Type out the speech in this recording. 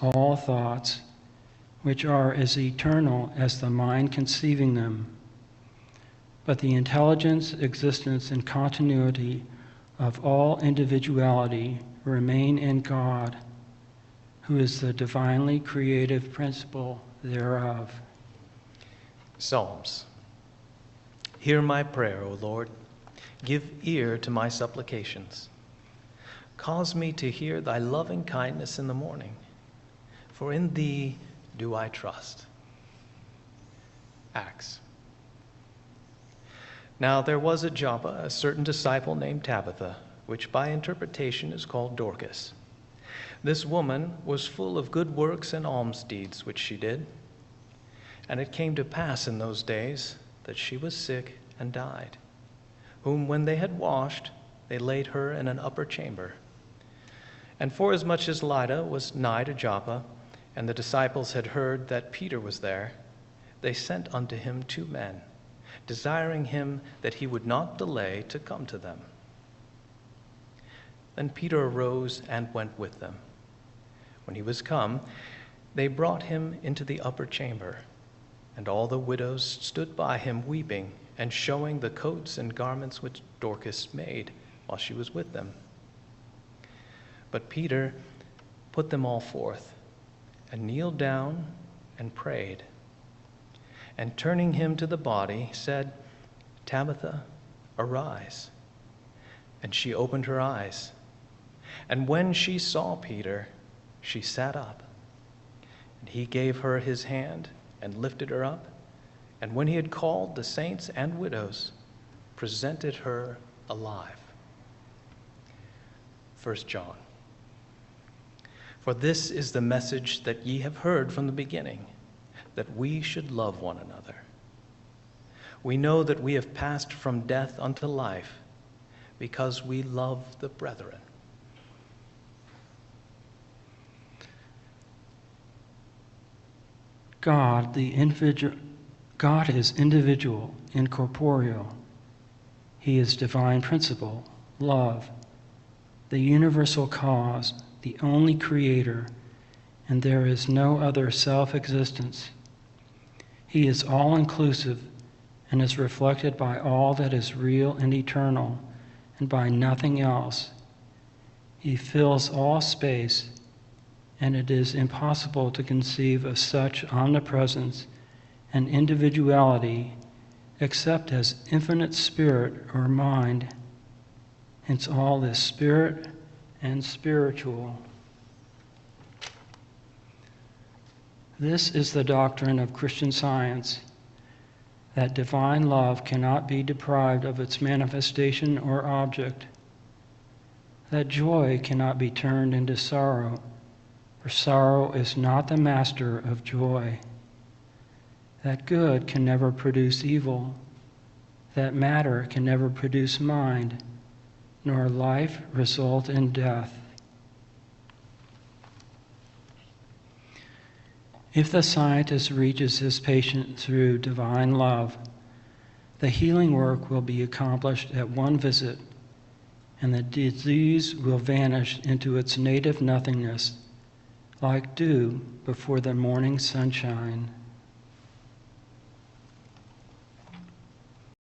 all thoughts, which are as eternal as the mind conceiving them. But the intelligence, existence, and continuity of all individuality remain in God, who is the divinely creative principle thereof. Psalms. Hear my prayer, O Lord. Give ear to my supplications. Cause me to hear thy loving kindness in the morning, for in thee do I trust. Acts. Now there was at Joppa a certain disciple named Tabitha, which by interpretation is called Dorcas. This woman was full of good works and alms deeds which she did. And it came to pass in those days that she was sick and died, whom when they had washed, they laid her in an upper chamber. And forasmuch as Lydda was nigh to Joppa, and the disciples had heard that Peter was there, they sent unto him 2 men, desiring him that he would not delay to come to them. Then Peter arose and went with them. When he was come, they brought him into the upper chamber, and all the widows stood by him weeping and showing the coats and garments which Dorcas made while she was with them. But Peter put them all forth, and kneeled down and prayed. And turning him to the body, said, Tabitha, arise. And she opened her eyes. And when she saw Peter, she sat up. And he gave her his hand and lifted her up. And when he had called the saints and widows, presented her alive. 1 John. For this is the message that ye have heard from the beginning, that we should love one another. We know that we have passed from death unto life, because we love the brethren. God is individual, incorporeal. He is divine principle, love, the universal cause, the only creator, and there is no other self-existence. He is all-inclusive and is reflected by all that is real and eternal, and by nothing else. He fills all space, and it is impossible to conceive of such omnipresence and individuality except as infinite spirit or mind. Hence all is spirit and spiritual. This is the doctrine of Christian Science, that divine love cannot be deprived of its manifestation or object, that joy cannot be turned into sorrow, for sorrow is not the master of joy, that good can never produce evil, that matter can never produce mind, nor life result in death. If the scientist reaches his patient through divine love, the healing work will be accomplished at one visit, and the disease will vanish into its native nothingness, like dew before the morning sunshine.